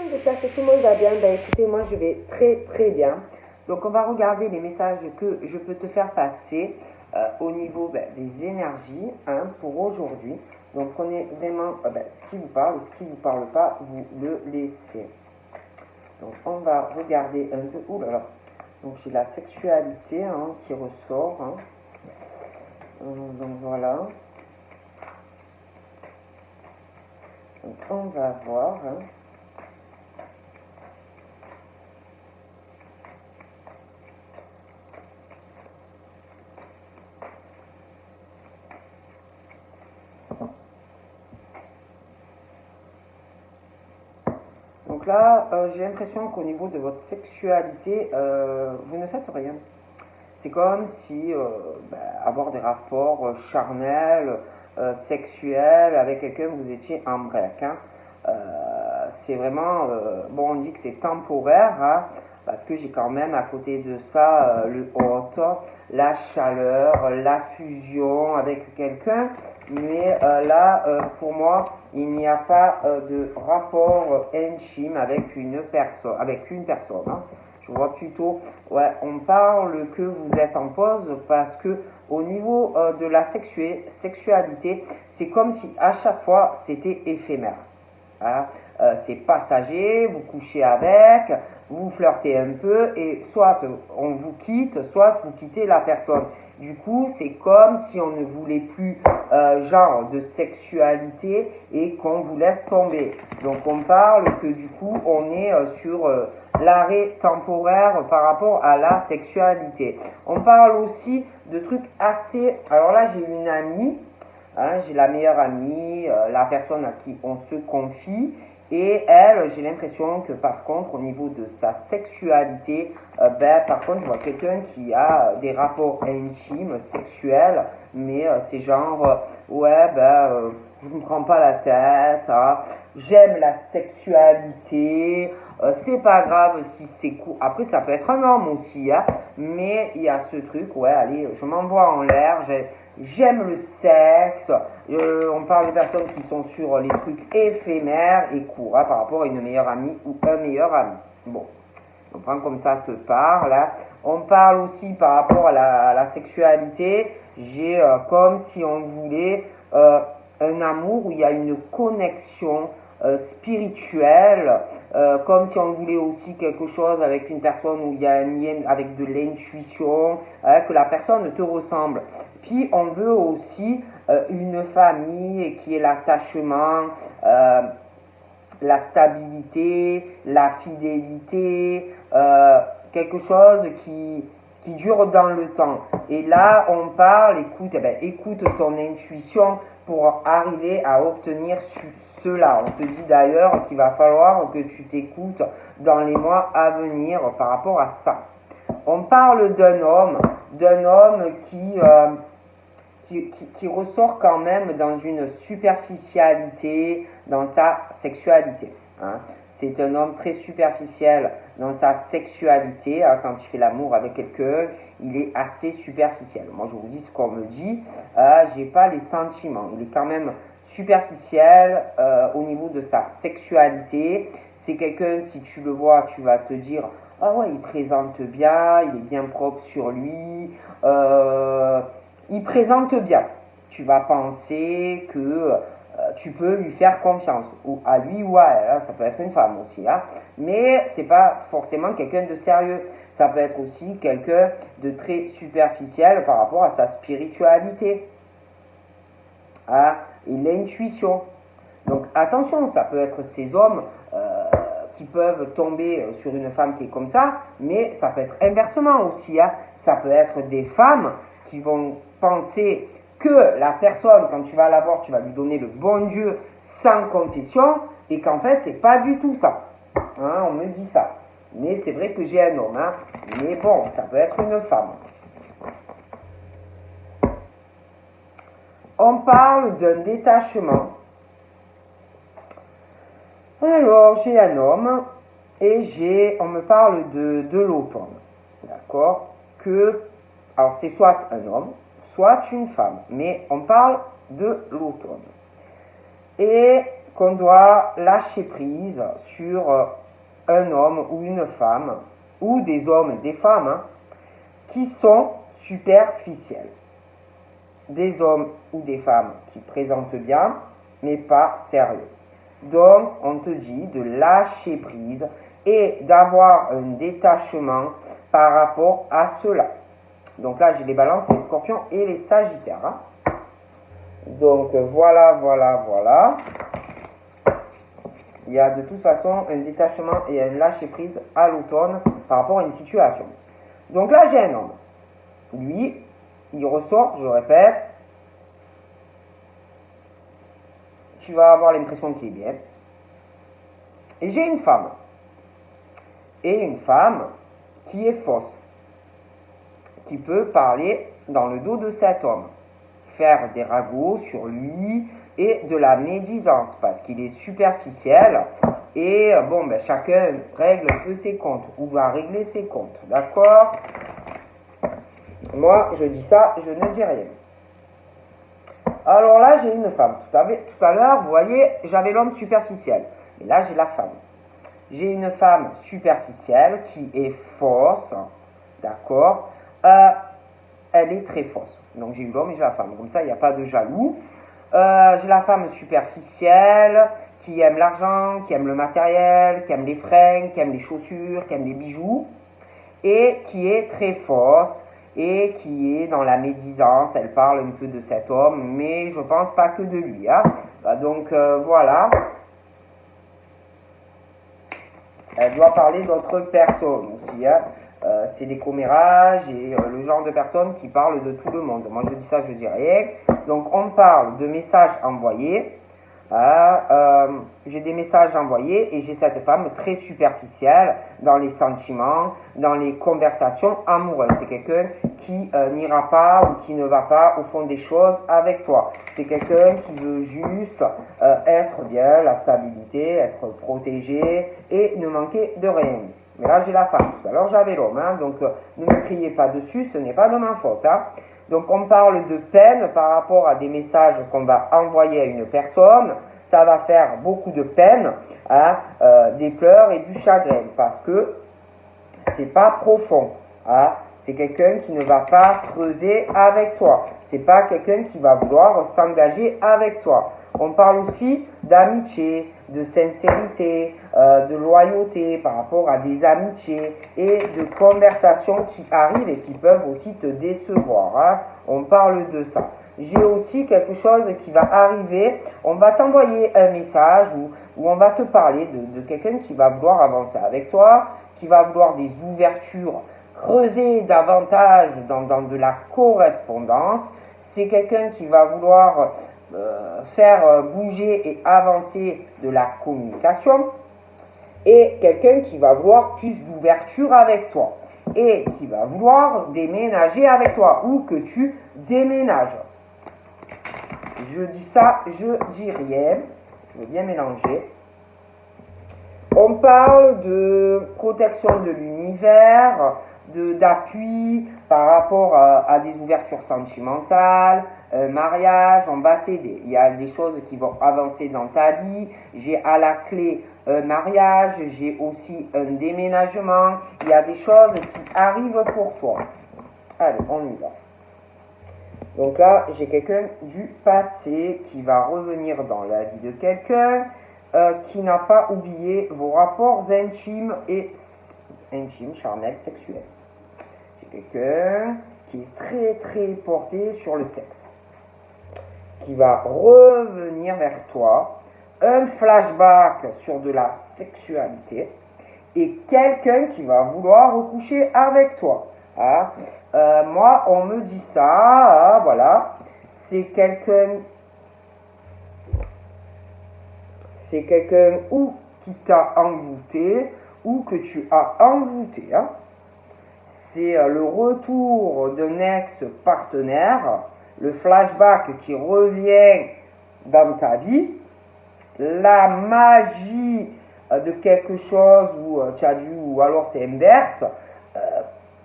j'espère que tout le monde va bien. Ben écoutez, moi je vais très très bien. Donc on va regarder les messages que je peux te faire passer au niveau des énergies pour aujourd'hui. Donc prenez vraiment ce qui vous parle, ce qui ne vous parle pas, vous le laissez. Donc on va regarder un peu. Ouh là là. Donc j'ai la sexualité qui ressort. Donc voilà. Donc on va voir. Donc là, j'ai l'impression qu'au niveau de votre sexualité, vous ne faites rien. C'est comme si avoir des rapports charnels, sexuels avec quelqu'un, vous étiez en break. C'est vraiment, bon, on dit que c'est temporaire, parce que j'ai quand même à côté de ça le hôte, la chaleur, la fusion avec quelqu'un. Mais là, pour moi, il n'y a pas de rapport intime avec une personne. Je vois plutôt, ouais, on parle que vous êtes en pause parce que au niveau de la sexualité, c'est comme si à chaque fois c'était éphémère. C'est passager, vous couchez avec, vous flirtez un peu et soit on vous quitte, soit vous quittez la personne. Du coup, c'est comme si on ne voulait plus genre de sexualité et qu'on vous laisse tomber. Donc on parle que du coup, on est sur l'arrêt temporaire par rapport à la sexualité. On parle aussi de trucs assez... Alors là, j'ai une amie, j'ai la meilleure amie, la personne à qui on se confie. Et elle, j'ai l'impression que par contre, au niveau de sa sexualité, par contre, je vois quelqu'un qui a des rapports intimes, sexuels, mais c'est genre, je ne me prends pas la tête, j'aime la sexualité, c'est pas grave si c'est court. Après, ça peut être un homme aussi, mais il y a ce truc, allez, je m'envoie en l'air, j'aime le sexe. On parle de personnes qui sont sur les trucs éphémères et courts par rapport à une meilleure amie ou un meilleur ami. Bon, on prend comme ça te parle. On parle aussi par rapport à la sexualité. J'ai comme si on voulait un amour où il y a une connexion spirituelle, comme si on voulait aussi quelque chose avec une personne où il y a un lien avec de l'intuition, que la personne te ressemble. Puis on veut aussi une famille qui est l'attachement, la stabilité, la fidélité, quelque chose qui dure dans le temps. Et là, on parle, écoute ton intuition pour arriver à obtenir cela. On te dit d'ailleurs qu'il va falloir que tu t'écoutes dans les mois à venir par rapport à ça. On parle d'un homme qui ressort quand même dans une superficialité dans sa sexualité. C'est un homme très superficiel dans sa sexualité. Quand il fait l'amour avec quelqu'un, il est assez superficiel. Moi, je vous dis ce qu'on me dit. J'ai pas les sentiments. Il est quand même superficiel au niveau de sa sexualité. C'est quelqu'un, si tu le vois, tu vas te dire « Ah ouais, il présente bien, il est bien propre sur lui. Il présente bien. » Tu vas penser que tu peux lui faire confiance, ou à lui ou à elle, ça peut être une femme aussi, mais c'est pas forcément quelqu'un de sérieux, ça peut être aussi quelqu'un de très superficiel par rapport à sa spiritualité, et l'intuition. Donc attention, ça peut être ces hommes qui peuvent tomber sur une femme qui est comme ça, mais ça peut être inversement aussi, ça peut être des femmes qui vont penser que la personne, quand tu vas la voir, tu vas lui donner le bon Dieu sans confession, et qu'en fait, c'est pas du tout ça. On me dit ça. Mais c'est vrai que j'ai un homme, mais bon, ça peut être une femme. On parle d'un détachement. Alors, j'ai un homme, et on me parle de l'automne. D'accord? Alors, c'est soit un homme, soit une femme, mais on parle de l'automne. Et qu'on doit lâcher prise sur un homme ou une femme, ou des hommes et des femmes, hein, qui sont superficiels. Des hommes ou des femmes qui présentent bien, mais pas sérieux. Donc, on te dit de lâcher prise et d'avoir un détachement par rapport à cela. Donc là, j'ai les balances, les scorpions et les sagittaires. Hein. Donc, voilà. Il y a de toute façon un détachement et un lâcher prise à l'automne par rapport à une situation. Donc là, j'ai un homme. Lui, il ressort, je répète, tu vas avoir l'impression qu'il est bien. Et j'ai une femme. Et une femme qui est fausse. Qui peut parler dans le dos de cet homme. Faire des ragots sur lui et de la médisance. Parce qu'il est superficiel. Et bon, ben, chacun règle un peu ses comptes. Ou va régler ses comptes. D'accord ? Moi, je dis ça, je ne dis rien. Alors là, j'ai une femme. Tout à l'heure, vous voyez, j'avais l'homme superficiel. Et là, j'ai la femme. J'ai une femme superficielle qui est fausse. D'accord ? Elle est très fausse. Donc, j'ai eu l'homme et j'ai la femme. Comme ça, il n'y a pas de jaloux. J'ai la femme superficielle qui aime l'argent, qui aime le matériel, qui aime les fringues, qui aime les chaussures, qui aime les bijoux. Et qui est très fausse. Et qui est dans la médisance, elle parle un peu de cet homme, mais je pense pas que de lui. Hein. Donc voilà. Elle doit parler d'autres personnes aussi. Hein. C'est des commérages et le genre de personnes qui parlent de tout le monde. Moi je dis ça, je dis rien. Donc on parle de messages envoyés. J'ai des messages envoyés et j'ai cette femme très superficielle dans les sentiments, dans les conversations amoureuses. C'est quelqu'un qui n'ira pas ou qui ne va pas au fond des choses avec toi. C'est quelqu'un qui veut juste être bien, la stabilité, être protégé et ne manquer de rien. Mais là j'ai la femme. Alors j'avais l'homme, hein, donc ne me criez pas dessus, ce n'est pas de ma faute. Hein. Donc on parle de peine par rapport à des messages qu'on va envoyer à une personne. Ça va faire beaucoup de peine, hein, des pleurs et du chagrin parce que c'est pas profond. Hein. C'est quelqu'un qui ne va pas creuser avec toi. C'est pas quelqu'un qui va vouloir s'engager avec toi. On parle aussi d'amitié, de sincérité, de loyauté par rapport à des amitiés et de conversations qui arrivent et qui peuvent aussi te décevoir. Hein. On parle de ça. J'ai aussi quelque chose qui va arriver. On va t'envoyer un message où on va te parler de quelqu'un qui va vouloir avancer avec toi, qui va vouloir des ouvertures, creuser davantage dans de la correspondance. C'est quelqu'un qui va vouloir faire bouger et avancer de la communication et quelqu'un qui va vouloir plus d'ouverture avec toi et qui va vouloir déménager avec toi ou que tu déménages. Je dis ça, je dis rien, je vais bien mélanger. On parle de protection de l'univers, d'appui par rapport à des ouvertures sentimentales, mariage, on va t'aider. Il y a des choses qui vont avancer dans ta vie. J'ai à la clé un mariage, j'ai aussi un déménagement. Il y a des choses qui arrivent pour toi. Allez, on y va. Donc là, j'ai quelqu'un du passé qui va revenir dans la vie de quelqu'un qui n'a pas oublié vos rapports intimes, charnels, sexuels. J'ai quelqu'un qui est très très porté sur le sexe, qui va revenir vers toi, un flashback sur de la sexualité et quelqu'un qui va vouloir recoucher avec toi. Hein. Moi, on me dit ça, voilà, c'est quelqu'un ou qui t'a envoûté ou que tu as envoûté. Hein. C'est le retour d'un ex-partenaire, le flashback qui revient dans ta vie, la magie de quelque chose où tu as dû, ou alors c'est inverse,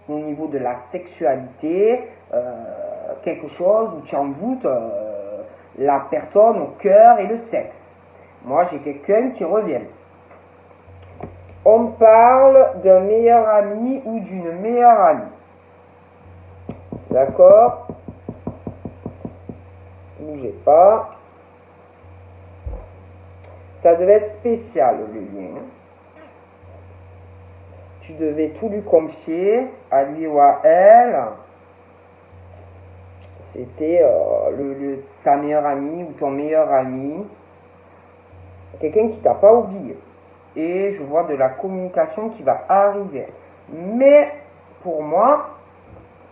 au niveau de la sexualité, quelque chose où tu envoûtes la personne au cœur et le sexe. Moi, j'ai quelqu'un qui revient. On parle d'un meilleur ami ou d'une meilleure amie. D'accord? Bougez pas. Ça devait être spécial, le lien. Tu devais tout lui confier, à lui ou à elle. C'était ta meilleure amie ou ton meilleur ami. Quelqu'un qui t'a pas oublié. Et je vois de la communication qui va arriver. Mais pour moi,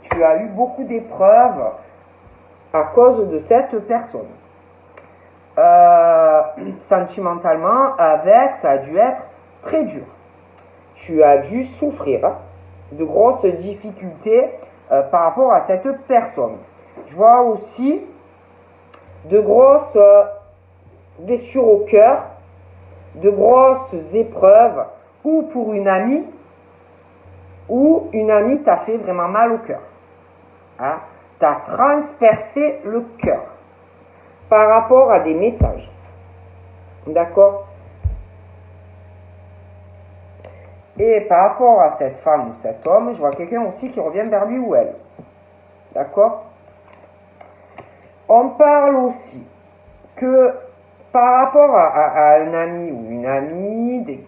tu as eu beaucoup d'épreuves à cause de cette personne. Sentimentalement, ça a dû être très dur. Tu as dû souffrir de grosses difficultés par rapport à cette personne. Je vois aussi de grosses blessures au cœur, de grosses épreuves, ou pour une amie t'a fait vraiment mal au cœur. Hein? T'as transpercé le cœur par rapport à des messages. D'accord? Et par rapport à cette femme ou cet homme, je vois quelqu'un aussi qui revient vers lui ou elle. D'accord? On parle aussi que par rapport à un ami ou une amie,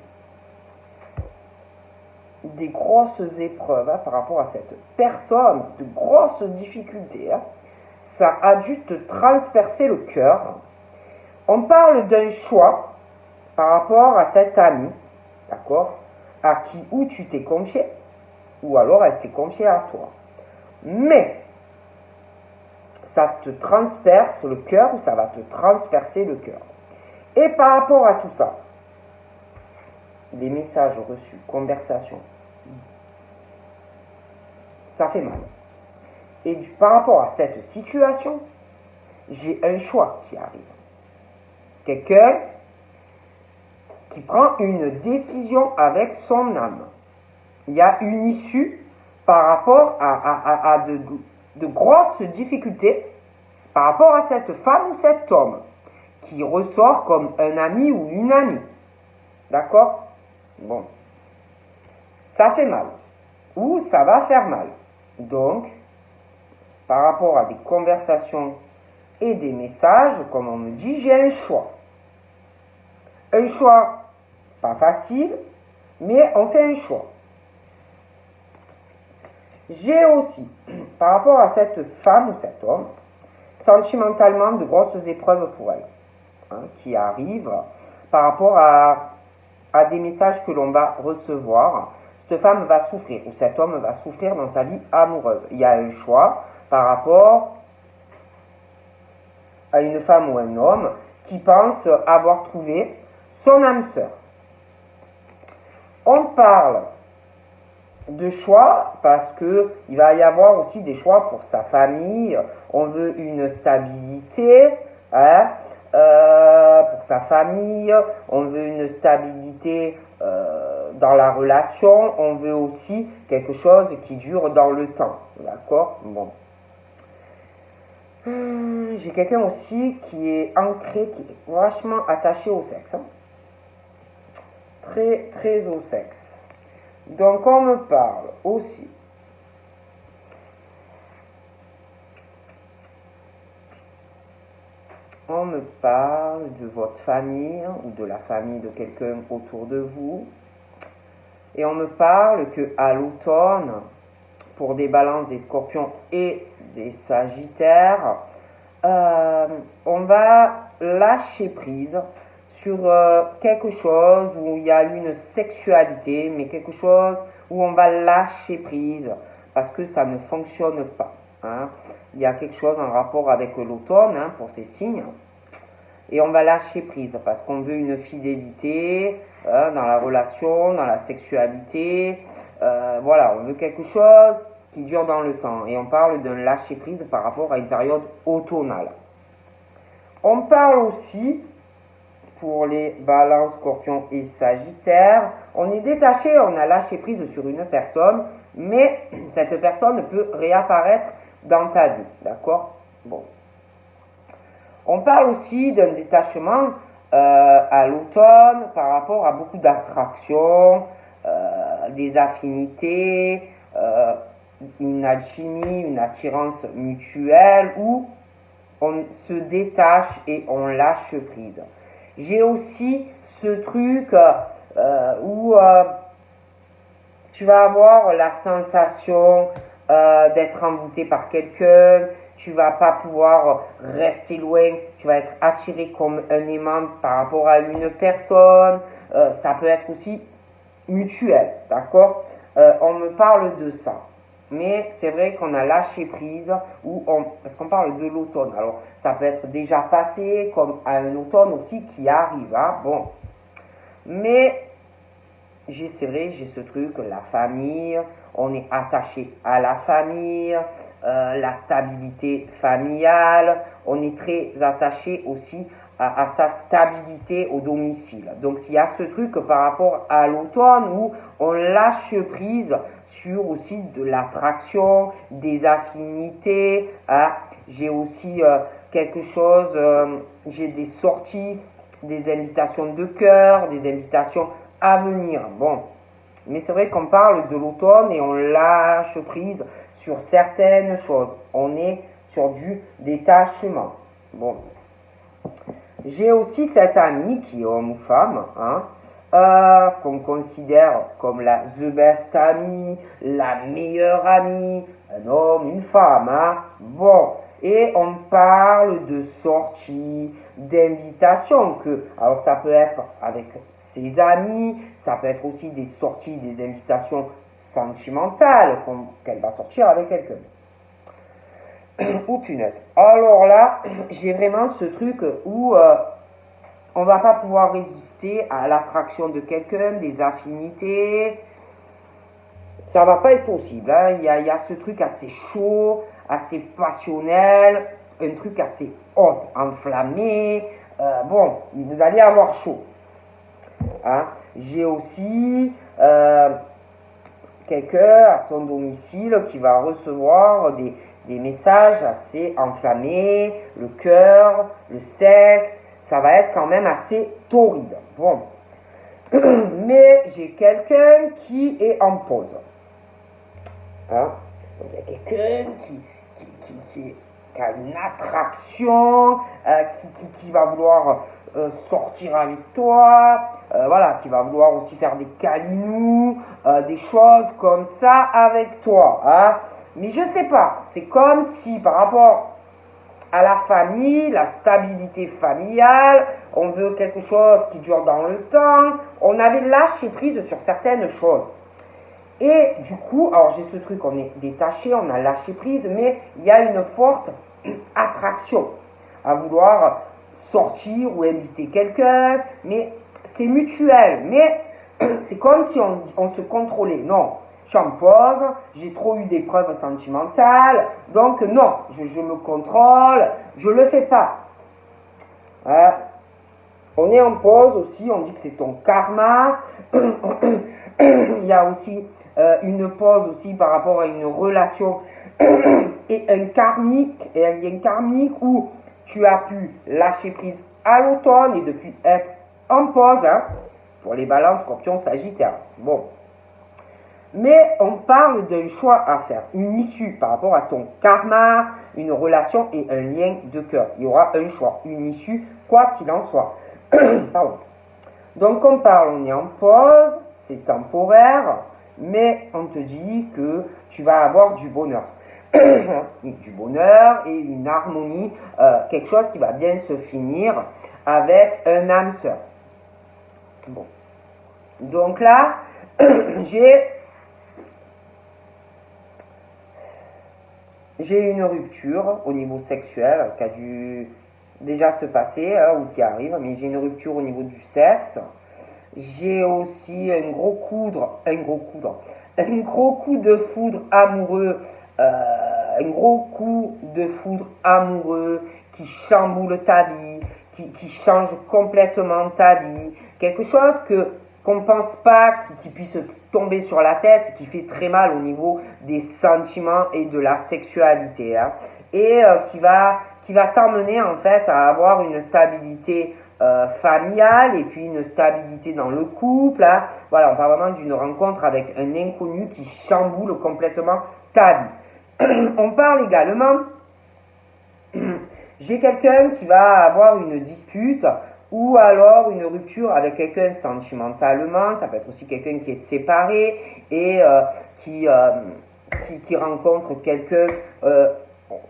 des grosses épreuves par rapport à cette personne, de grosses difficultés, ça a dû te transpercer le cœur. On parle d'un choix par rapport à cette amie, d'accord, à qui ou tu t'es confié, ou alors elle s'est confiée à toi. Mais ça te transperce le cœur ou ça va te transpercer le cœur. Et par rapport à tout ça, les messages reçus, conversations, ça fait mal. Et par rapport à cette situation, j'ai un choix qui arrive. Quelqu'un qui prend une décision avec son âme. Il y a une issue par rapport à de grosses difficultés par rapport à cette femme ou cet homme qui ressort comme un ami ou une amie. D'accord? Bon. Ça fait mal. Ou ça va faire mal. Donc, par rapport à des conversations et des messages, comme on me dit, j'ai un choix. Un choix pas facile, mais on fait un choix. J'ai aussi, par rapport à cette femme ou cet homme, sentimentalement de grosses épreuves pour elle, qui arrivent par rapport à des messages que l'on va recevoir. Cette femme va souffrir, ou cet homme va souffrir dans sa vie amoureuse. Il y a un choix par rapport à une femme ou un homme qui pense avoir trouvé son âme sœur. On parle de choix parce que il va y avoir aussi des choix pour sa famille. On veut une stabilité pour sa famille. On veut une stabilité dans la relation. On veut aussi quelque chose qui dure dans le temps. D'accord? Bon. J'ai quelqu'un aussi qui est ancré, qui est vachement attaché au sexe. Très, très au sexe. Donc on me parle aussi de votre famille ou de la famille de quelqu'un autour de vous. Et on me parle qu'à l'automne, pour des balances, des scorpions et des sagittaires, on va lâcher prise sur quelque chose où il y a une sexualité, mais quelque chose où on va lâcher prise parce que ça ne fonctionne pas. Il y a quelque chose en rapport avec l'automne pour ces signes. Et on va lâcher prise parce qu'on veut une fidélité dans la relation, dans la sexualité. Voilà, on veut quelque chose qui dure dans le temps. Et on parle d'un lâcher prise par rapport à une période automnale. On parle aussi, pour les balances, scorpions et sagittaires, on est détaché, on a lâché prise sur une personne, mais cette personne peut réapparaître dans ta vie. D'accord? Bon. On parle aussi d'un détachement à l'automne par rapport à beaucoup d'attractions, des affinités, une alchimie, une attirance mutuelle où on se détache et on lâche prise. J'ai aussi ce truc où tu vas avoir la sensation d'être envoûté par quelqu'un, tu vas pas pouvoir rester loin, tu vas être attiré comme un aimant par rapport à une personne, ça peut être aussi mutuel, d'accord? On me parle de ça. Mais c'est vrai qu'on a lâché prise, parce qu'on parle de l'automne. Alors, ça peut être déjà passé, comme à un automne aussi qui arrive. Hein, bon. Mais, c'est vrai, j'ai ce truc, la famille, on est attaché à la famille, la stabilité familiale, on est très attaché aussi à sa stabilité au domicile. Donc, il y a ce truc par rapport à l'automne où on lâche prise sur aussi de l'attraction, des affinités. Hein. J'ai aussi quelque chose, j'ai des sorties, des invitations de cœur, des invitations à venir. Bon, mais c'est vrai qu'on parle de l'automne et on lâche prise sur certaines choses. On est sur du détachement. Bon, j'ai aussi cette amie qui est homme ou femme, hein, qu'on considère comme the best amie, la meilleure amie, un homme, une femme, hein. Bon, et on parle de sorties, d'invitations, alors ça peut être avec ses amis, ça peut être aussi des sorties, des invitations sentimentales, qu'elle va sortir avec quelqu'un. Oh punaise. Alors là, j'ai vraiment ce truc où on va pas pouvoir résister à l'attraction de quelqu'un, des affinités. Ça va pas être possible. Hein. Il y a ce truc assez chaud, assez passionnel, un truc assez hot, enflammé. Bon, vous allez avoir chaud. Hein. J'ai aussi quelqu'un à son domicile qui va recevoir des messages assez enflammés, le cœur, le sexe, ça va être quand même assez torride. Bon. Mais j'ai quelqu'un qui est en pause. Hein? Donc, il y a quelqu'un qui a une attraction, qui va vouloir sortir avec toi, voilà, qui va vouloir aussi faire des câlinous, des choses comme ça avec toi. Hein? Mais je sais pas, c'est comme si par rapport à la famille, la stabilité familiale, on veut quelque chose qui dure dans le temps, on avait lâché prise sur certaines choses. Et du coup, alors j'ai ce truc, on est détaché, on a lâché prise, mais il y a une forte attraction à vouloir sortir ou inviter quelqu'un, mais c'est mutuel, mais c'est comme si on se contrôlait. Non, j'en pose, j'ai trop eu des preuves sentimentales, donc non, je me contrôle, je le fais pas. On est en pause aussi, on dit que c'est ton karma. Il y a aussi une pause aussi par rapport à une relation et un lien karmique où tu as pu lâcher prise à l'automne et depuis être en pause, hein, pour les balances, scorpions, sagittaires. Bon. Mais on parle d'un choix à faire, une issue par rapport à ton karma, une relation et un lien de cœur. Il y aura un choix, une issue, quoi qu'il en soit. Pardon. Donc on parle, on est en pause, c'est temporaire, mais on te dit que tu vas avoir du bonheur. Du bonheur et une harmonie, quelque chose qui va bien se finir avec un âme sœur. Bon. Donc là, j'ai une rupture au niveau sexuel qui a dû déjà se passer, hein, ou qui arrive, mais j'ai une rupture au niveau du sexe. J'ai aussi un gros coup de foudre amoureux, un gros coup de foudre amoureux qui chamboule ta vie, qui change complètement ta vie, quelque chose qu'on ne pense pas qui puisse tomber sur la tête, qui fait très mal au niveau des sentiments et de la sexualité, hein, et qui va t'emmener en fait à avoir une stabilité familiale et puis une stabilité dans le couple. Hein. Voilà, on parle vraiment d'une rencontre avec un inconnu qui chamboule complètement ta vie. On parle également, j'ai quelqu'un qui va avoir une dispute ou alors une rupture avec quelqu'un sentimentalement, ça peut être aussi quelqu'un qui est séparé et qui rencontre quelqu'un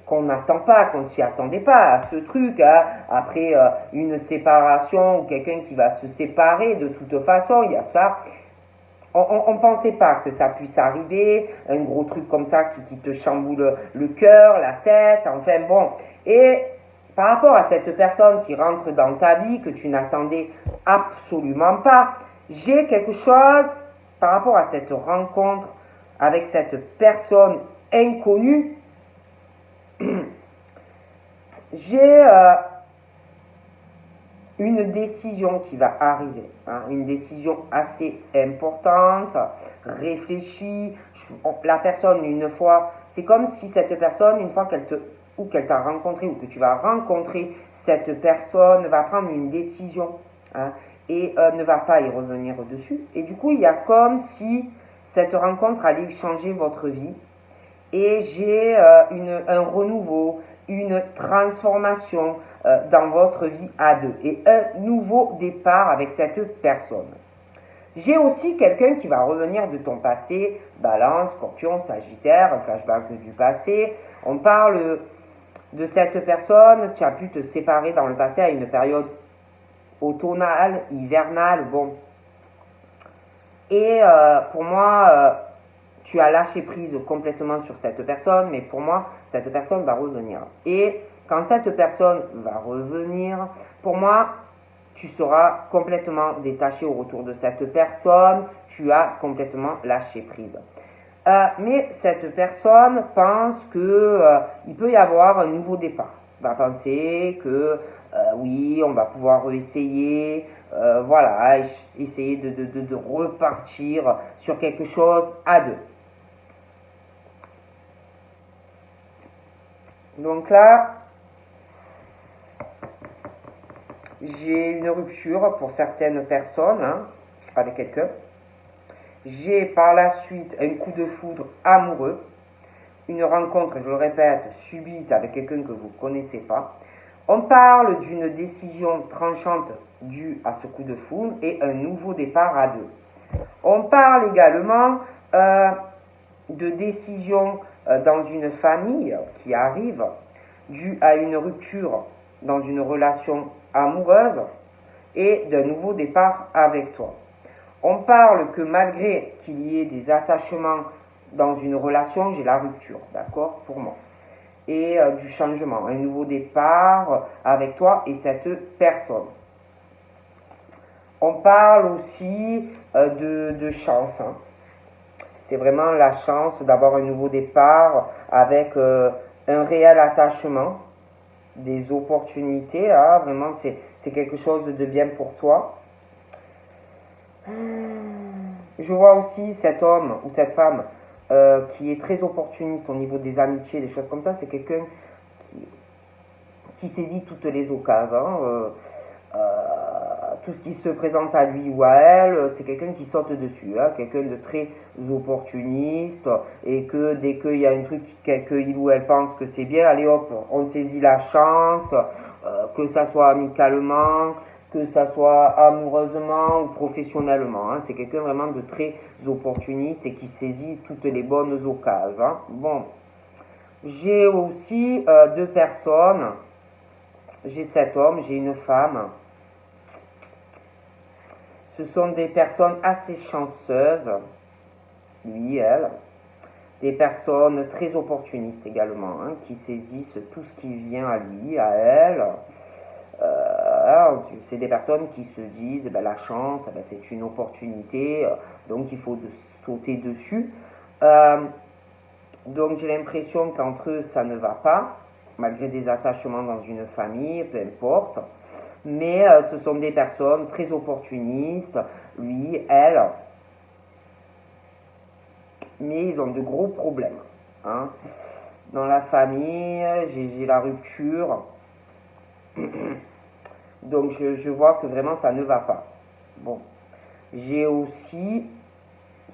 qu'on n'attend pas, qu'on ne s'y attendait pas à ce truc, hein. Après une séparation ou quelqu'un qui va se séparer, de toute façon, il y a ça. On ne pensait pas que ça puisse arriver, un gros truc comme ça qui te chamboule le cœur, la tête, enfin bon. Et par rapport à cette personne qui rentre dans ta vie, que tu n'attendais absolument pas, j'ai quelque chose par rapport à cette rencontre avec cette personne inconnue. J'ai une décision qui va arriver, hein, une décision assez importante, réfléchie. La personne, une fois, c'est comme si cette personne, une fois qu'elle t'a rencontré ou que tu vas rencontrer, cette personne va prendre une décision, hein, et ne va pas y revenir dessus. Et du coup, il y a comme si cette rencontre allait changer votre vie. Et j'ai un renouveau, une transformation dans votre vie à deux et un nouveau départ avec cette personne. J'ai aussi quelqu'un qui va revenir de ton passé, Balance, Scorpion, Sagittaire, un flashback du passé. On parle de cette personne, tu as pu te séparer dans le passé à une période automnale, hivernale, bon. Et pour moi, tu as lâché prise complètement sur cette personne, mais pour moi, cette personne va revenir. Et quand cette personne va revenir, pour moi, tu seras complètement détaché au retour de cette personne, tu as complètement lâché prise. Mais cette personne pense qu'il peut y avoir un nouveau départ. Va penser que oui, on va pouvoir essayer, voilà, essayer de repartir sur quelque chose à deux. Donc là, j'ai une rupture pour certaines personnes, hein, avec quelqu'un. J'ai par la suite un coup de foudre amoureux, une rencontre, je le répète, subite avec quelqu'un que vous ne connaissez pas. On parle d'une décision tranchante due à ce coup de foudre et un nouveau départ à deux. On parle également de décisions dans une famille qui arrive due à une rupture dans une relation amoureuse et d'un nouveau départ avec toi. On parle que malgré qu'il y ait des attachements dans une relation, j'ai la rupture, d'accord, pour moi. Et du changement, un nouveau départ avec toi et cette personne. On parle aussi de chance, hein. C'est vraiment la chance d'avoir un nouveau départ avec un réel attachement, des opportunités, hein, vraiment c'est quelque chose de bien pour toi. Je vois aussi cet homme ou cette femme qui est très opportuniste au niveau des amitiés, des choses comme ça. C'est quelqu'un qui saisit toutes les occasions, tout ce qui se présente à lui ou à elle, c'est quelqu'un qui saute dessus, hein, quelqu'un de très opportuniste, et que dès qu'il y a un truc qu'il ou elle pense que c'est bien, allez hop, on saisit la chance, que ça soit amicalement, que ça soit amoureusement ou professionnellement, hein. C'est quelqu'un vraiment de très opportuniste et qui saisit toutes les bonnes occasions, hein. Bon, j'ai aussi deux personnes, j'ai cet homme, j'ai une femme. Ce sont des personnes assez chanceuses, lui, elle, des personnes très opportunistes également, hein, qui saisissent tout ce qui vient à lui, à elle. C'est des personnes qui se disent, ben, la chance, ben, c'est une opportunité, donc il faut sauter dessus. Donc j'ai l'impression qu'entre eux, ça ne va pas, malgré des attachements dans une famille, peu importe. Mais ce sont des personnes très opportunistes, lui, elle, mais ils ont de gros problèmes, hein. Dans la famille, j'ai la rupture. Donc je vois que vraiment ça ne va pas. Bon, j'ai aussi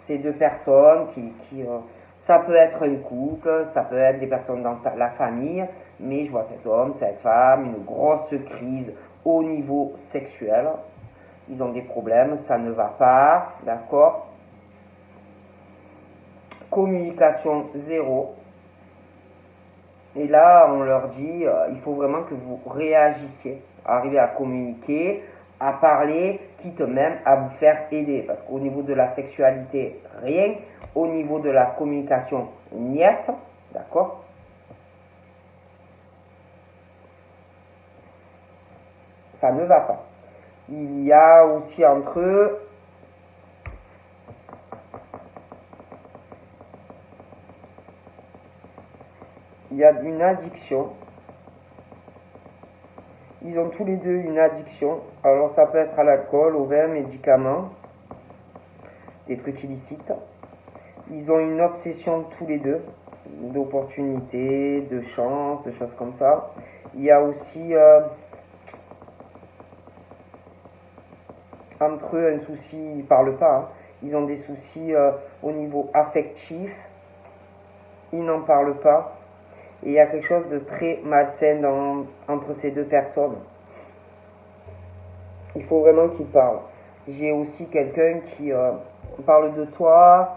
ces deux personnes ça peut être un couple, ça peut être des personnes dans la famille, mais je vois cet homme, cette femme, une grosse crise au niveau sexuel. Ils ont des problèmes, ça ne va pas, d'accord? Communication zéro. Et là, on leur dit, il faut vraiment que vous réagissiez, arriver à communiquer, à parler, quitte même à vous faire aider. Parce qu'au niveau de la sexualité, rien. Au niveau de la communication, niet. D'accord? Ça ne va pas. Il y a aussi entre eux il y a une addiction. Ils ont tous les deux une addiction. Alors ça peut être à l'alcool, aux vins, médicaments, des trucs illicites. Ils ont une obsession tous les deux, d'opportunités, de chance, de choses comme ça. Il y a aussi entre eux un souci, ils ne parlent pas, hein. Ils ont des soucis au niveau affectif, ils n'en parlent pas. Et il y a quelque chose de très malsain entre ces deux personnes. Il faut vraiment qu'ils parlent. J'ai aussi quelqu'un qui parle de toi,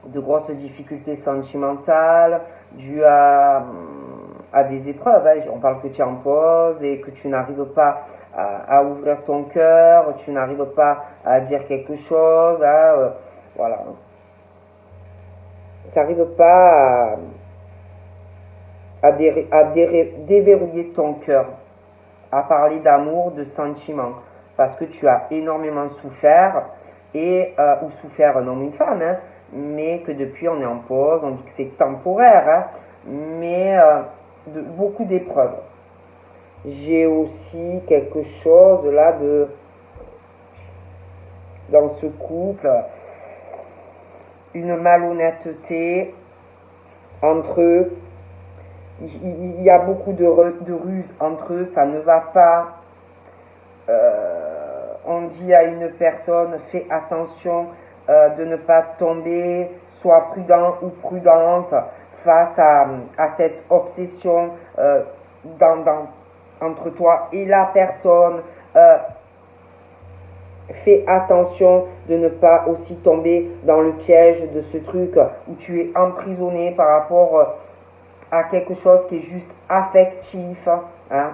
de grosses difficultés sentimentales, dues à des épreuves. Hein. On parle que tu es en pause et que tu n'arrives pas à ouvrir ton cœur, tu n'arrives pas à dire quelque chose. Hein, voilà. Tu n'arrives pas à déverrouiller ton cœur, à parler d'amour, de sentiments, parce que tu as énormément souffert, ou souffert un homme ou une femme, hein, mais que depuis on est en pause, on dit que c'est temporaire, hein, mais beaucoup d'épreuves. J'ai aussi quelque chose là dans ce couple, une malhonnêteté entre eux. Il y a beaucoup de ruses entre eux, ça ne va pas. On dit à une personne, fais attention de ne pas tomber, sois prudent ou prudente face à cette obsession entre toi et la personne. Fais attention de ne pas aussi tomber dans le piège de ce truc où tu es emprisonné par rapport à quelque chose qui est juste affectif. Hein.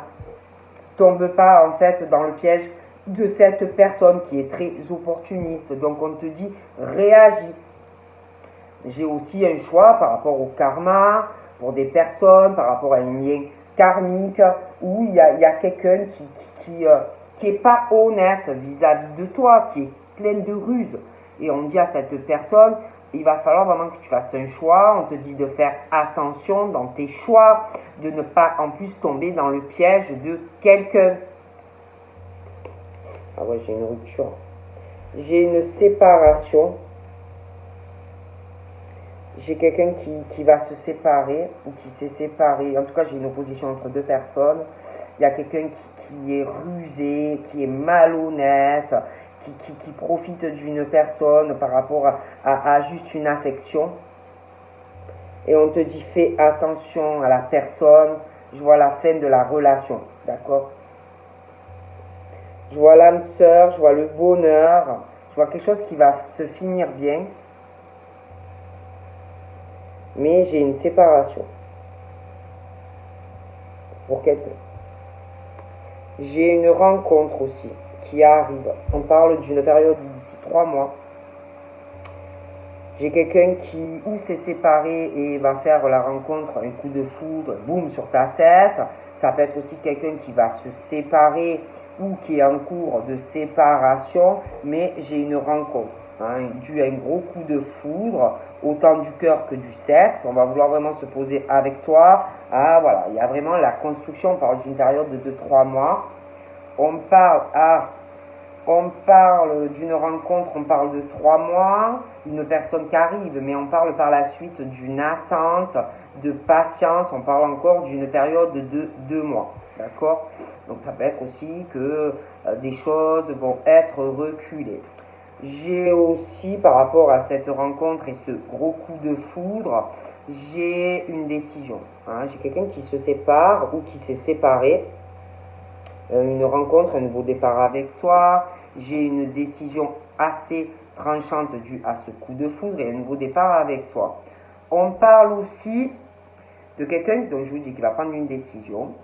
Tombe pas en fait dans le piège de cette personne qui est très opportuniste. Donc on te dit réagis. J'ai aussi un choix par rapport au karma, pour des personnes, par rapport à un lien karmique, où il y a quelqu'un qui est pas honnête vis-à-vis de toi, qui est plein de ruses. Et on dit à cette personne, il va falloir vraiment que tu fasses un choix. On te dit de faire attention dans tes choix, de ne pas en plus tomber dans le piège de quelqu'un. Ah ouais, j'ai une rupture. J'ai une séparation. J'ai quelqu'un qui va se séparer ou qui s'est séparé. En tout cas, j'ai une opposition entre deux personnes. Il y a quelqu'un qui est rusé, qui est malhonnête, qui profite d'une personne par rapport à juste une affection. Et on te dit fais attention à la personne. Je vois la fin de la relation, d'accord? Je vois l'âme sœur, je vois le bonheur, je vois quelque chose qui va se finir bien. Mais j'ai une séparation pour quelqu'un. J'ai une rencontre aussi qui arrive. On parle d'une période d'ici 3 mois. J'ai quelqu'un qui ou s'est séparé et va faire la rencontre, un coup de foudre, boum, sur ta tête. Ça peut être aussi quelqu'un qui va se séparer ou qui est en cours de séparation, mais j'ai une rencontre. Dû à un gros coup de foudre, autant du cœur que du sexe. On va vouloir vraiment se poser avec toi. Ah voilà, il y a vraiment la construction, on parle d'une période de 2-3 mois. On parle d'une rencontre, on parle de 3 mois, une personne qui arrive, mais on parle par la suite d'une attente, de patience, on parle encore d'une période de 2 mois. D'accord? Donc ça peut être aussi que des choses vont être reculées. J'ai aussi, par rapport à cette rencontre et ce gros coup de foudre, j'ai une décision. Hein. J'ai quelqu'un qui se sépare ou qui s'est séparé. Une rencontre, un nouveau départ avec toi. J'ai une décision assez tranchante due à ce coup de foudre et un nouveau départ avec toi. On parle aussi de quelqu'un, donc je vous dis qu'il va prendre une décision.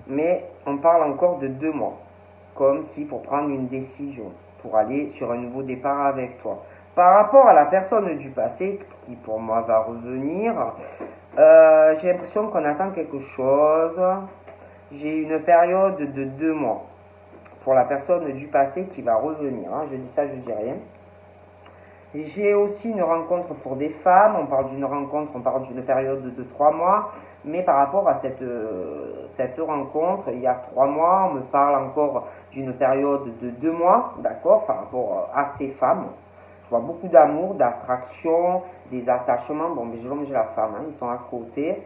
Mais on parle encore de 2 mois. Comme si pour prendre une décision, pour aller sur un nouveau départ avec toi. Par rapport à la personne du passé, qui pour moi va revenir, j'ai l'impression qu'on attend quelque chose. J'ai une période de 2 mois pour la personne du passé qui va revenir. Hein. Je dis ça, je dis rien. J'ai aussi une rencontre pour des femmes. On parle d'une rencontre, on parle d'une période de 3 mois. Mais par rapport à cette rencontre, il y a 3 mois, on me parle encore d'une période de 2 mois, d'accord, par rapport à ces femmes. Je vois beaucoup d'amour, d'attraction, des attachements. Bon, mais l'homme et la femme, hein, ils sont à côté,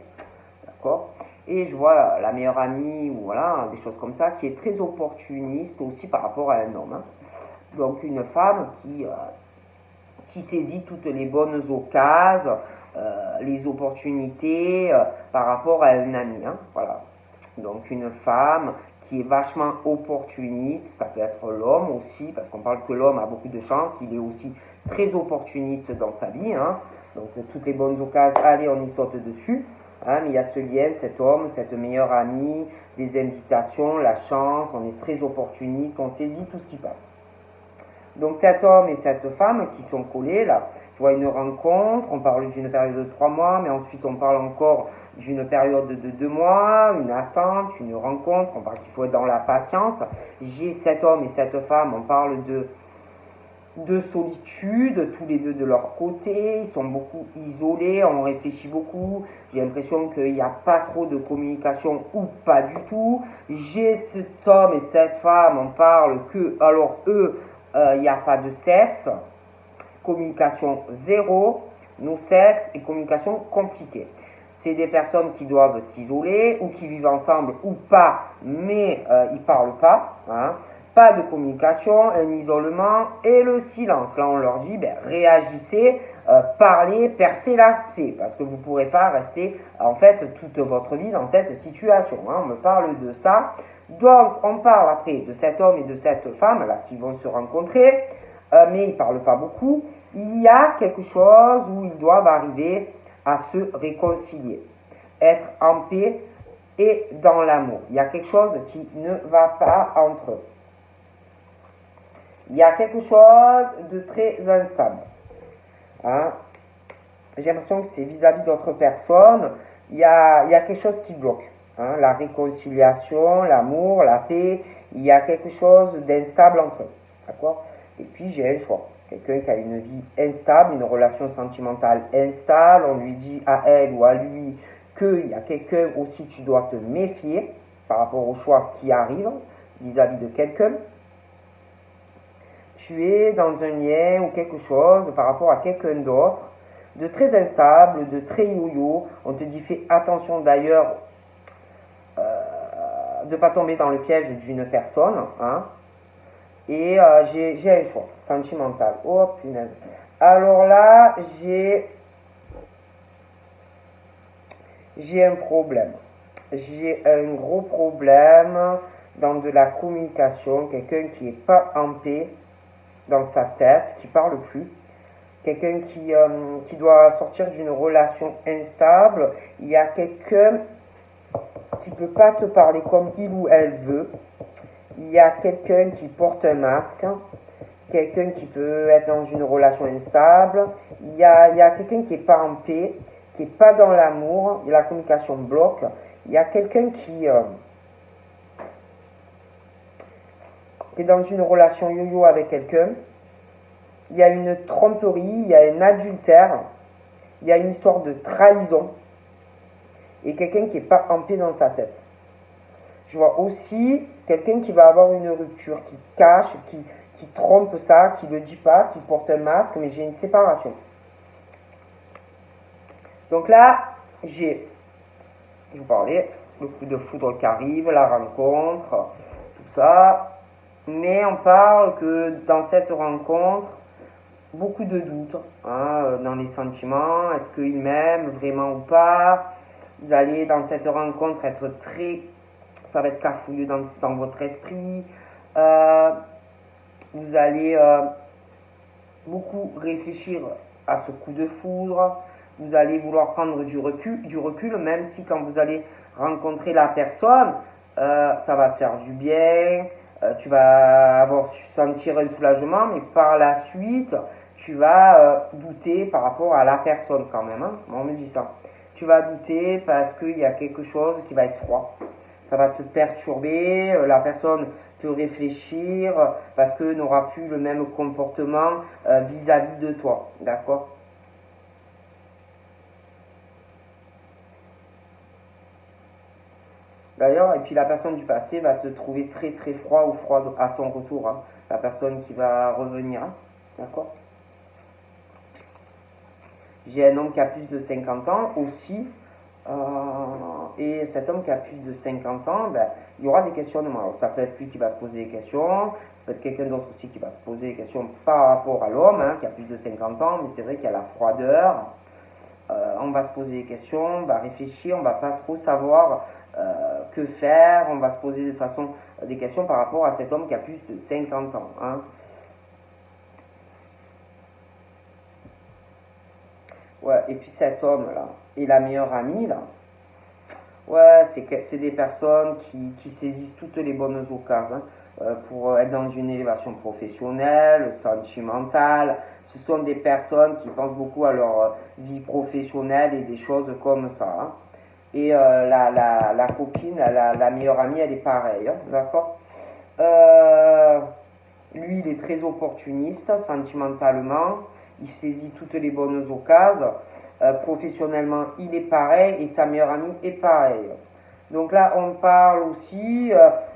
d'accord. Et je vois la meilleure amie, ou voilà, des choses comme ça, qui est très opportuniste aussi par rapport à un homme. Hein. Donc une femme qui saisit toutes les bonnes occasions, les opportunités par rapport à un ami. Hein, voilà. Donc une femme qui est vachement opportuniste, ça peut être l'homme aussi, parce qu'on parle que l'homme a beaucoup de chance, il est aussi très opportuniste dans sa vie. Hein, donc toutes les bonnes occasions, allez, on y saute dessus. Hein, mais il y a ce lien, cet homme, cette meilleure amie, des invitations, la chance, on est très opportuniste, on saisit tout ce qui passe. Donc cet homme et cette femme qui sont collés là, je vois une rencontre, on parle d'une période de 3 mois, mais ensuite on parle encore d'une période de 2 mois, une attente, une rencontre, on parle qu'il faut être dans la patience. J'ai cet homme et cette femme, on parle de solitude, tous les deux de leur côté, ils sont beaucoup isolés, on réfléchit beaucoup, j'ai l'impression qu'il n'y a pas trop de communication ou pas du tout. J'ai cet homme et cette femme, on parle que, alors eux, il n'y a pas de sexe, communication zéro, no sexe et communication compliquée. C'est des personnes qui doivent s'isoler ou qui vivent ensemble ou pas, mais ils ne parlent pas. Hein. Pas de communication, un isolement et le silence. Là, on leur dit, réagissez, parlez, percez l'abcès, parce que vous ne pourrez pas rester, en fait, toute votre vie dans cette situation. Hein. On me parle de ça. Donc, on parle après de cet homme et de cette femme, là, qui vont se rencontrer, mais ils ne parlent pas beaucoup. Il y a quelque chose où ils doivent arriver à se réconcilier, être en paix et dans l'amour. Il y a quelque chose qui ne va pas entre eux. Il y a quelque chose de très instable. Hein? J'ai l'impression que c'est vis-à-vis d'autres personnes, il y a quelque chose qui bloque. Hein? La réconciliation, l'amour, la paix, il y a quelque chose d'instable entre eux. D'accord? Et puis j'ai un choix. Quelqu'un qui a une vie instable, une relation sentimentale instable, on lui dit à elle ou à lui qu'il y a quelqu'un aussi, tu dois te méfier par rapport au choix qui arrive vis-à-vis de quelqu'un. Tu es dans un lien ou quelque chose par rapport à quelqu'un d'autre, de très instable, de très yo-yo. On te dit fais attention d'ailleurs de ne pas tomber dans le piège d'une personne. Hein. Et j'ai un choix sentimental. Oh punaise. Alors là, j'ai un problème. J'ai un gros problème dans de la communication. Quelqu'un qui n'est pas en paix dans sa tête, qui parle plus. Quelqu'un qui doit sortir d'une relation instable. Il y a quelqu'un qui ne peut pas te parler comme il ou elle veut. Il y a quelqu'un qui porte un masque, quelqu'un qui peut être dans une relation instable, il y a quelqu'un qui n'est pas en paix, qui n'est pas dans l'amour, la communication bloque, il y a quelqu'un qui est dans une relation yo-yo avec quelqu'un, il y a une tromperie, il y a un adultère, il y a une histoire de trahison, et quelqu'un qui n'est pas en paix dans sa tête. Je vois aussi quelqu'un qui va avoir une rupture, qui cache, qui trompe ça, qui ne le dit pas, qui porte un masque, mais j'ai une séparation. Donc là, j'ai je vous parlais, le coup de foudre qui arrive, la rencontre, tout ça. Mais on parle que dans cette rencontre, beaucoup de doutes dans les sentiments. Est-ce qu'il m'aime vraiment ou pas? Vous allez dans cette rencontre être ça va être cafouilleux dans votre esprit. Vous allez beaucoup réfléchir à ce coup de foudre. Vous allez vouloir prendre du recul, même si quand vous allez rencontrer la personne, ça va te faire du bien. Tu vas sentir un soulagement, mais par la suite, tu vas douter par rapport à la personne quand même. On me dit ça. Tu vas douter parce qu'il y a quelque chose qui va être froid. Ça va te perturber, la personne peut réfléchir parce que n'aura plus le même comportement vis-à-vis de toi. D'accord? D'ailleurs, et puis la personne du passé va te trouver très très froid ou froide à son retour. La personne qui va revenir. D'accord? J'ai un homme qui a plus de 50 ans aussi. Et cet homme qui a plus de 50 ans, il y aura des questionnements. Alors, ça peut être lui qui va se poser des questions, ça peut être quelqu'un d'autre aussi qui va se poser des questions par rapport à l'homme qui a plus de 50 ans, mais c'est vrai qu'il y a la froideur. On va se poser des questions, on va réfléchir, on va pas trop savoir que faire, on va se poser de façon des questions par rapport à cet homme qui a plus de 50 ans. Ouais, et puis cet homme-là, et la meilleure amie, là, ouais, c'est des personnes qui saisissent toutes les bonnes occasions pour être dans une élévation professionnelle, sentimentale. Ce sont des personnes qui pensent beaucoup à leur vie professionnelle et des choses comme ça. Et la copine, la meilleure amie, elle est pareille, d'accord? Lui, il est très opportuniste sentimentalement. Il saisit toutes les bonnes occasions. Professionnellement, il est pareil et sa meilleure amie est pareille. Donc là, on parle aussi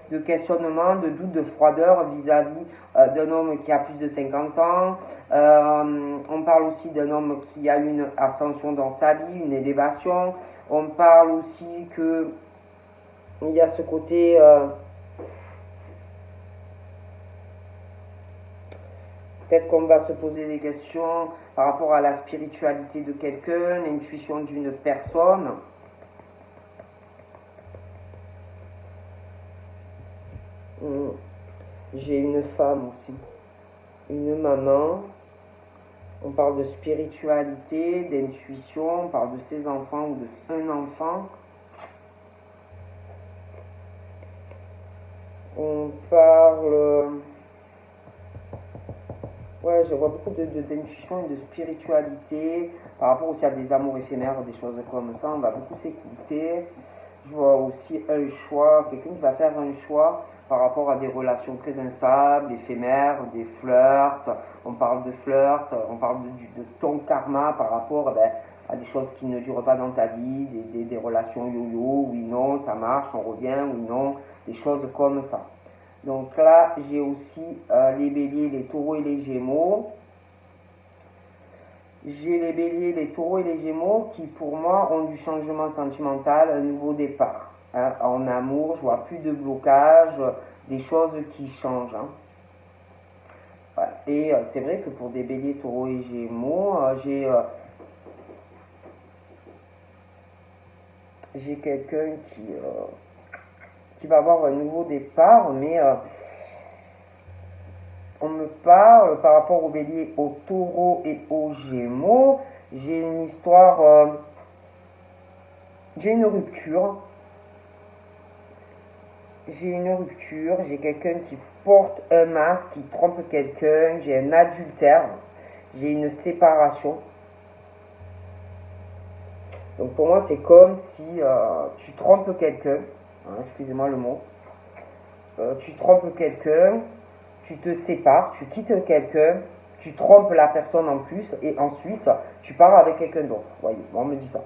de questionnement, de doute, de froideur vis-à-vis d'un homme qui a plus de 50 ans. On parle aussi d'un homme qui a une ascension dans sa vie, une élévation. On parle aussi que il y a ce côté peut-être qu'on va se poser des questions par rapport à la spiritualité de quelqu'un, l'intuition d'une personne. J'ai une femme aussi, une maman. On parle de spiritualité, d'intuition, on parle de ses enfants ou de un enfant. On parle... Ouais, je vois beaucoup d'intuition et de spiritualité par rapport aussi à des amours éphémères, des choses comme ça. On va beaucoup s'écouter. Je vois aussi un choix, quelqu'un qui va faire un choix par rapport à des relations très instables, éphémères, des flirts. On parle de flirt, on parle de ton karma par rapport à des choses qui ne durent pas dans ta vie, des relations yo-yo, oui, non, ça marche, on revient, oui, non, des choses comme ça. Donc là, j'ai aussi les béliers, les taureaux et les gémeaux. J'ai les béliers, les taureaux et les gémeaux qui, pour moi, ont du changement sentimental, un nouveau départ. En amour, je vois plus de blocage, des choses qui changent. Voilà. Et c'est vrai que pour des béliers, taureaux et gémeaux, j'ai quelqu'un qui va avoir un nouveau départ, mais on me parle par rapport aux béliers, aux taureaux et aux gémeaux. J'ai une histoire, j'ai une rupture. J'ai quelqu'un qui porte un masque, qui trompe quelqu'un, j'ai un adultère, j'ai une séparation. Donc pour moi, c'est comme si tu trompes quelqu'un, excusez-moi le mot, tu trompes quelqu'un, tu te sépares, tu quittes quelqu'un, tu trompes la personne en plus, et ensuite, tu pars avec quelqu'un d'autre. Voyez, on me dit ça.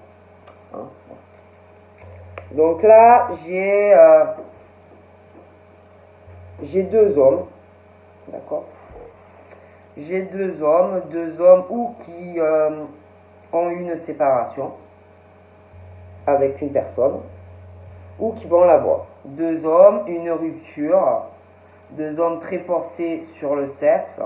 Donc là, j'ai deux hommes, d'accord? J'ai deux hommes ou qui ont eu une séparation avec une personne, ou qui vont l'avoir. Deux hommes, une rupture, deux hommes très portés sur le sexe,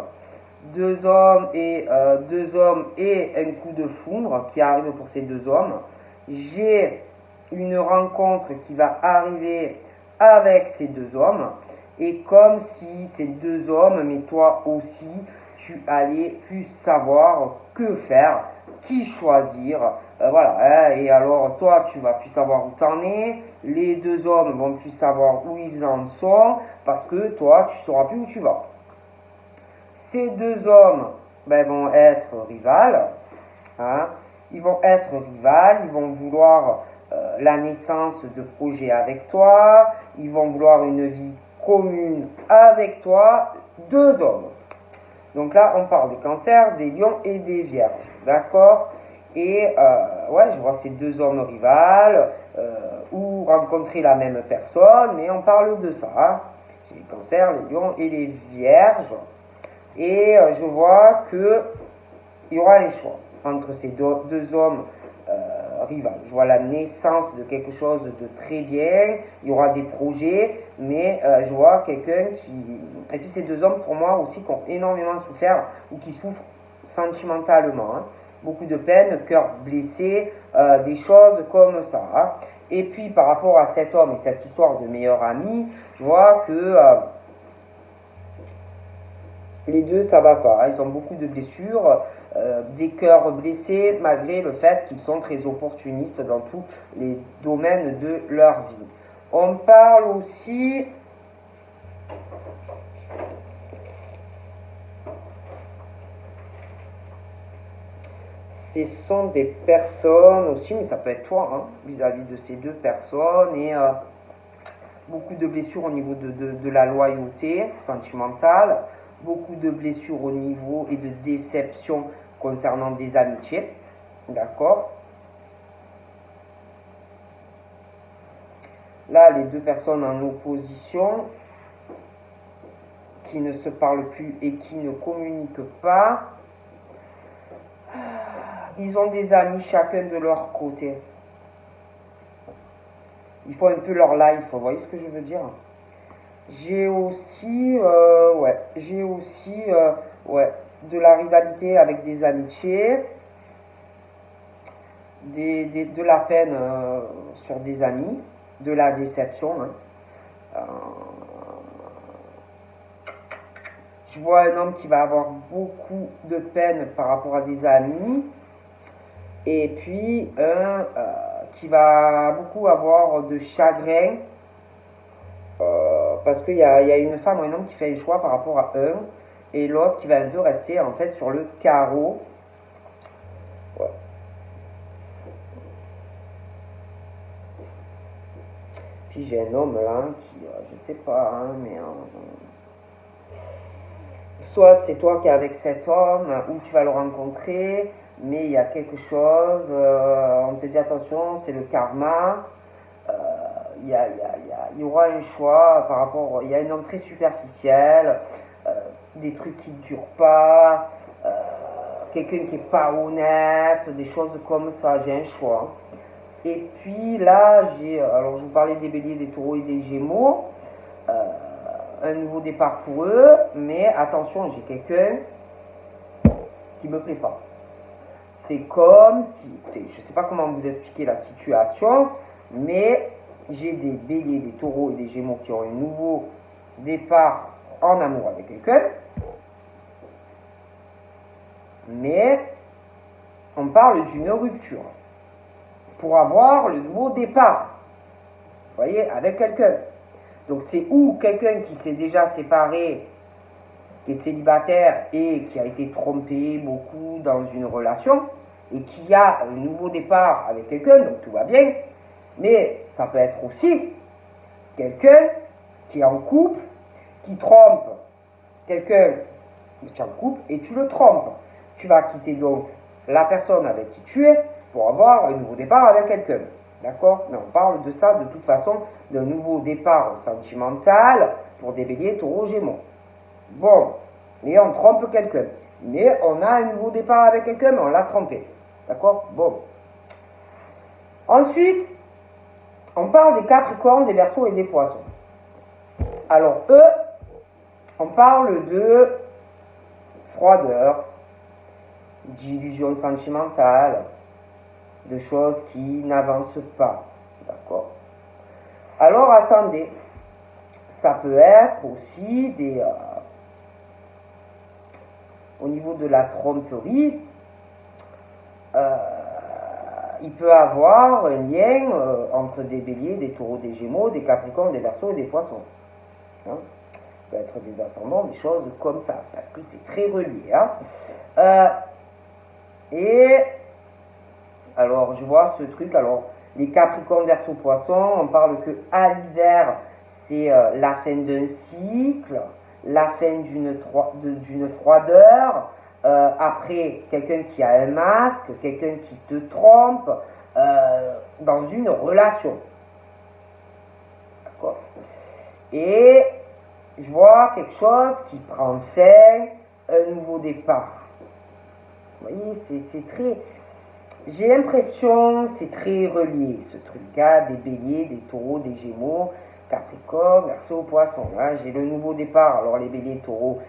deux hommes et un coup de foudre qui arrive pour ces deux hommes. J'ai une rencontre qui va arriver avec ces deux hommes, et comme si ces deux hommes, mais toi aussi, tu allais plus savoir que faire, qui choisir, voilà, hein, et alors toi tu vas plus savoir où t'en es, les deux hommes vont plus savoir où ils en sont, parce que toi tu sauras plus où tu vas. Ces deux hommes vont être rivales, hein, ils vont être rivales, ils vont vouloir la naissance de projets avec toi, ils vont vouloir une vie commune avec toi, deux hommes. Donc là, on parle des cancers, des lions et des vierges, d'accord? Et ouais, je vois ces deux hommes rivales, ou rencontrer la même personne, mais on parle de ça, hein. J'ai les cancers, les lions et les vierges. Et je vois que il y aura un choix entre ces deux hommes rivales. Je vois la naissance de quelque chose de très bien, il y aura des projets, mais je vois quelqu'un qui... Et puis ces deux hommes, pour moi aussi, qui ont énormément souffert, ou qui souffrent sentimentalement, hein. Beaucoup de peine, cœur blessé, des choses comme ça, hein. Et puis par rapport à cet homme et cette histoire de meilleur ami, je vois que les deux, ça va pas, hein. Ils ont beaucoup de blessures, des cœurs blessés, malgré le fait qu'ils sont très opportunistes dans tous les domaines de leur vie. On parle aussi ce sont des personnes aussi, mais ça peut être toi, hein, vis-à-vis de ces deux personnes, et beaucoup de blessures au niveau de la loyauté sentimentale, beaucoup de blessures au niveau et de déception concernant des amitiés, d'accord? Là, les deux personnes en opposition, qui ne se parlent plus et qui ne communiquent pas, ils ont des amis chacun de leur côté. Ils font un peu leur life, vous voyez ce que je veux dire? J'ai aussi, de la rivalité avec des amitiés, de la peine sur des amis, de la déception, hein. Je vois un homme qui va avoir beaucoup de peine par rapport à des amis, et puis un qui va beaucoup avoir de chagrin, parce qu'il y a une femme ou un homme qui fait un choix par rapport à un, et l'autre qui va un peu rester en fait sur le carreau. Ouais. Puis j'ai un homme là qui, je sais pas, hein, mais soit c'est toi qui es avec cet homme, ou tu vas le rencontrer, mais il y a quelque chose, on te dit attention, c'est le karma, il y aura un choix par rapport, il y a un homme très superficiel, des trucs qui ne durent pas, quelqu'un qui n'est pas honnête, des choses comme ça, j'ai un choix. Et puis là, alors je vous parlais des béliers, des taureaux et des gémeaux, un nouveau départ pour eux, mais attention, j'ai quelqu'un qui me plaît pas. C'est comme si, écoutez, je ne sais pas comment vous expliquer la situation, mais j'ai des béliers, des taureaux et des gémeaux qui ont un nouveau départ en amour avec quelqu'un, mais on parle d'une rupture pour avoir le nouveau départ, vous voyez, avec quelqu'un. Donc c'est ou quelqu'un qui s'est déjà séparé, qui est célibataire et qui a été trompé beaucoup dans une relation, et qui a un nouveau départ avec quelqu'un, donc tout va bien, mais ça peut être aussi quelqu'un qui est en couple, qui trompe quelqu'un qui est en couple, et tu le trompes. Tu vas quitter donc la personne avec qui tu es pour avoir un nouveau départ avec quelqu'un. D'accord? Mais on parle de ça de toute façon, d'un nouveau départ sentimental pour des béliers, taureaux, gémeaux. Bon, mais on trompe quelqu'un. Mais on a un nouveau départ avec quelqu'un, mais on l'a trompé. D'accord? Bon. Ensuite, On parle des Capricornes, des Verseaux et des Poissons. Alors eux, on parle de froideur, d'illusion sentimentale, de choses qui n'avancent pas. D'accord? Alors attendez, ça peut être aussi des... au niveau de la tromperie, il peut avoir un lien entre des béliers, des taureaux, des gémeaux, des capricornes, des verseaux et des poissons. Hein? Ça peut être des ascendants, des choses comme ça, parce que c'est très relié. Hein? Et alors je vois ce truc, alors les capricornes, verseaux, poissons, on parle que à l'hiver, c'est la fin d'un cycle, la fin d'une froideur, après quelqu'un qui a un masque, quelqu'un qui te trompe, dans une relation. D'accord? Et je vois quelque chose qui prend fin, un nouveau départ. Vous voyez, c'est très... J'ai l'impression c'est très relié, ce truc-là, des béliers, des taureaux, des gémeaux, capricorne, verseau, poisson. Hein. J'ai le nouveau départ, alors les béliers, taureaux,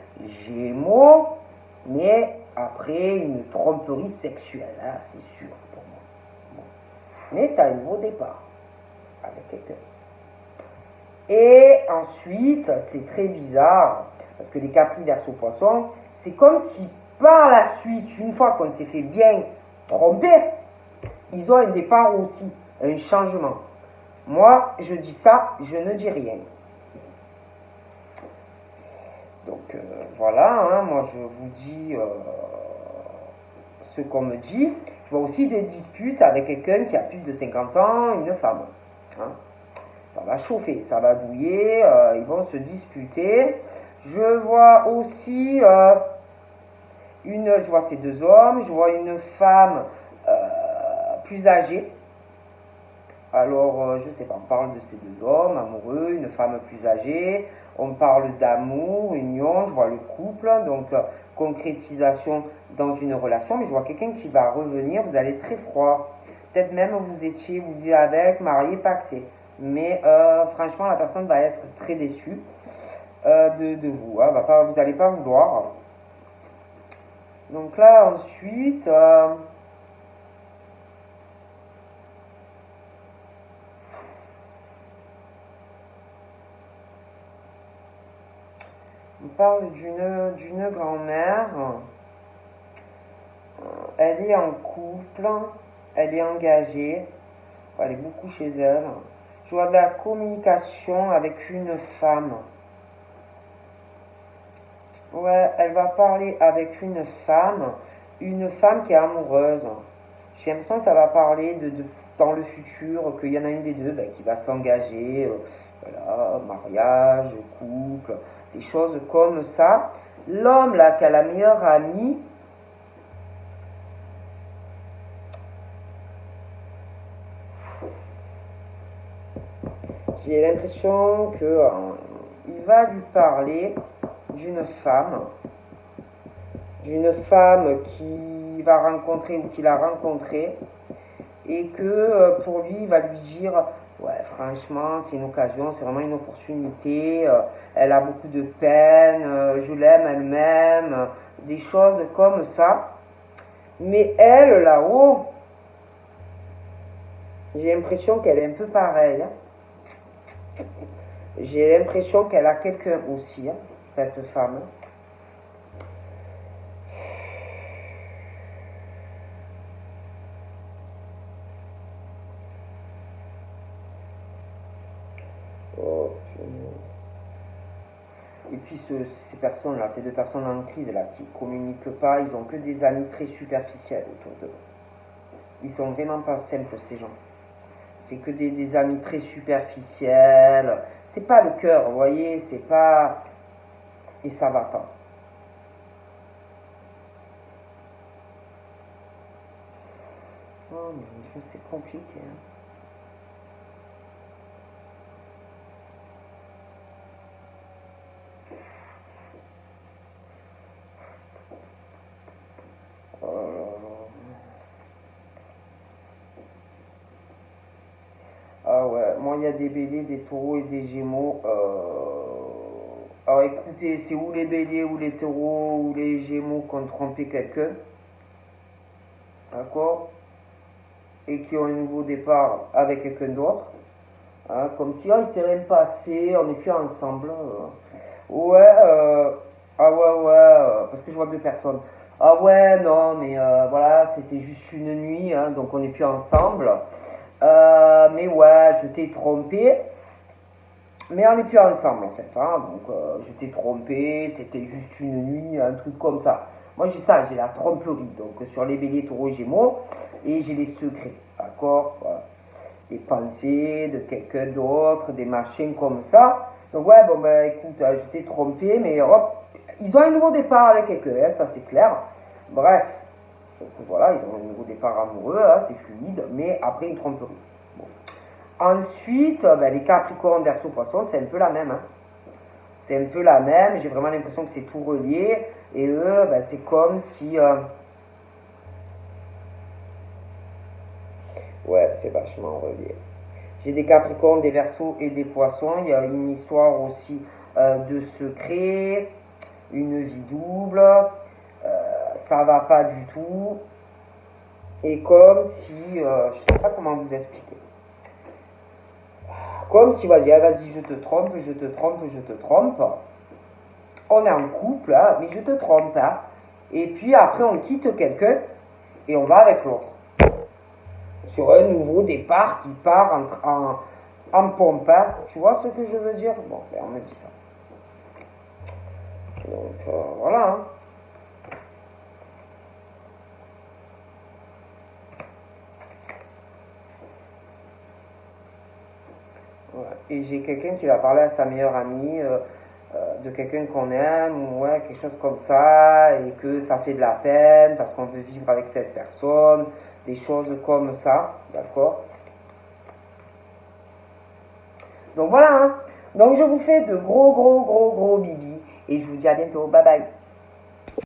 gémeaux, mais après une tromperie sexuelle, hein, c'est sûr pour moi. Bon. Mais tu as un nouveau départ avec quelqu'un. Et ensuite, c'est très bizarre, parce que les capri, verseau, poisson, c'est comme si par la suite, une fois qu'on s'est fait bien tromper, ils ont un départ aussi, un changement. Moi, je dis ça, je ne dis rien. Donc voilà, hein, moi je vous dis ce qu'on me dit. Je vois aussi des disputes avec quelqu'un qui a plus de 50 ans, une femme. Hein. Ça va chauffer, ça va bouiller, ils vont se disputer. Je vois aussi je vois ces deux hommes, je vois une femme plus âgée. Alors, je sais pas, on parle de ces deux hommes amoureux, une femme plus âgée, on parle d'amour, union, je vois le couple, donc concrétisation dans une relation, mais je vois quelqu'un qui va revenir, vous allez être très froid. Peut-être même vous vivez avec, marié, paxé. Mais franchement, la personne va être très déçue de vous, hein, vous n'allez pas vouloir. Donc là, ensuite... on parle d'une grand-mère. Elle est en couple, elle est engagée, elle est beaucoup chez elle. Je vois de la communication avec une femme. Ouais, elle va parler avec une femme qui est amoureuse. J'ai l'impression que ça va parler dans le futur, qu'il y en a une des deux qui va s'engager, voilà, mariage, couple, des choses comme ça. L'homme là qui a la meilleure amie, j'ai l'impression que il va lui parler d'une femme qui va rencontrer ou qu'il a rencontré, et que pour lui il va lui dire ouais, franchement c'est une occasion, c'est vraiment une opportunité, elle a beaucoup de peine, je l'aime, elle m'aime, des choses comme ça. Mais elle là-haut, j'ai l'impression qu'elle est un peu pareille, hein. J'ai l'impression qu'elle a quelqu'un aussi, hein, cette femme. Oh, et puis ces personnes-là, ces deux personnes en crise là, qui ne communiquent pas, ils ont que des amis très superficiels autour d'eux. Ils sont vraiment pas simples ces gens. C'est que des amis très superficiels. C'est pas le cœur, vous voyez, c'est pas... Et ça va pas. Oh mon Dieu, c'est compliqué. Hein. Ah ouais, moi, il y a des béliers, des taureaux et des gémeaux. Alors écoutez, c'est ou les béliers, ou les taureaux, ou les gémeaux qui ont trompé quelqu'un. D'accord? Et qui ont un nouveau départ avec quelqu'un d'autre. Hein, comme si, il s'est rien passé, on n'est plus ensemble. Ouais, ah ouais, parce que je vois deux personnes. Ah ouais, non, mais voilà, c'était juste une nuit, hein, donc on n'est plus ensemble. Mais ouais, je t'ai trompé. Mais on n'est plus ensemble en fait. Hein, donc je t'ai trompé, c'était juste une nuit, un truc comme ça. Moi j'ai ça, j'ai la tromperie. Donc sur les béliers, taureaux et gémeaux. Et j'ai les secrets. D'accord, voilà. Des pensées de quelqu'un d'autre, des machins comme ça. Donc ouais, bon ben écoute, je t'ai trompé, mais hop, ils ont un nouveau départ avec quelqu'un, hein, ça c'est clair. Bref, donc voilà, ils ont un nouveau départ amoureux, hein, c'est fluide, mais après une tromperie. Bon. Ensuite, ben, les Capricornes, Verseau, Poisson, c'est un peu la même. Hein. C'est un peu la même, j'ai vraiment l'impression que c'est tout relié, et eux, ben, c'est comme si... Ouais, c'est vachement relié. J'ai des Capricornes, des Verseaux et des Poissons. Il y a une histoire aussi de secret, une vie double. Ça va pas du tout. Et comme si, je sais pas comment vous expliquer. Comme si, vas-y, je te trompe, je te trompe, je te trompe. On est en couple, hein, mais je te trompe. Hein. Et puis après, on quitte quelqu'un et on va avec l'autre. Sur un nouveau départ qui part en pompe. Hein. Tu vois ce que je veux dire? Bon, ben, on me dit ça. Donc, voilà. Hein. Ouais. Et j'ai quelqu'un qui va parler à sa meilleure amie de quelqu'un qu'on aime, ou ouais, quelque chose comme ça, et que ça fait de la peine parce qu'on veut vivre avec cette personne, des choses comme ça, d'accord? Donc voilà, hein. Donc je vous fais de gros bibis, et je vous dis à bientôt, bye bye.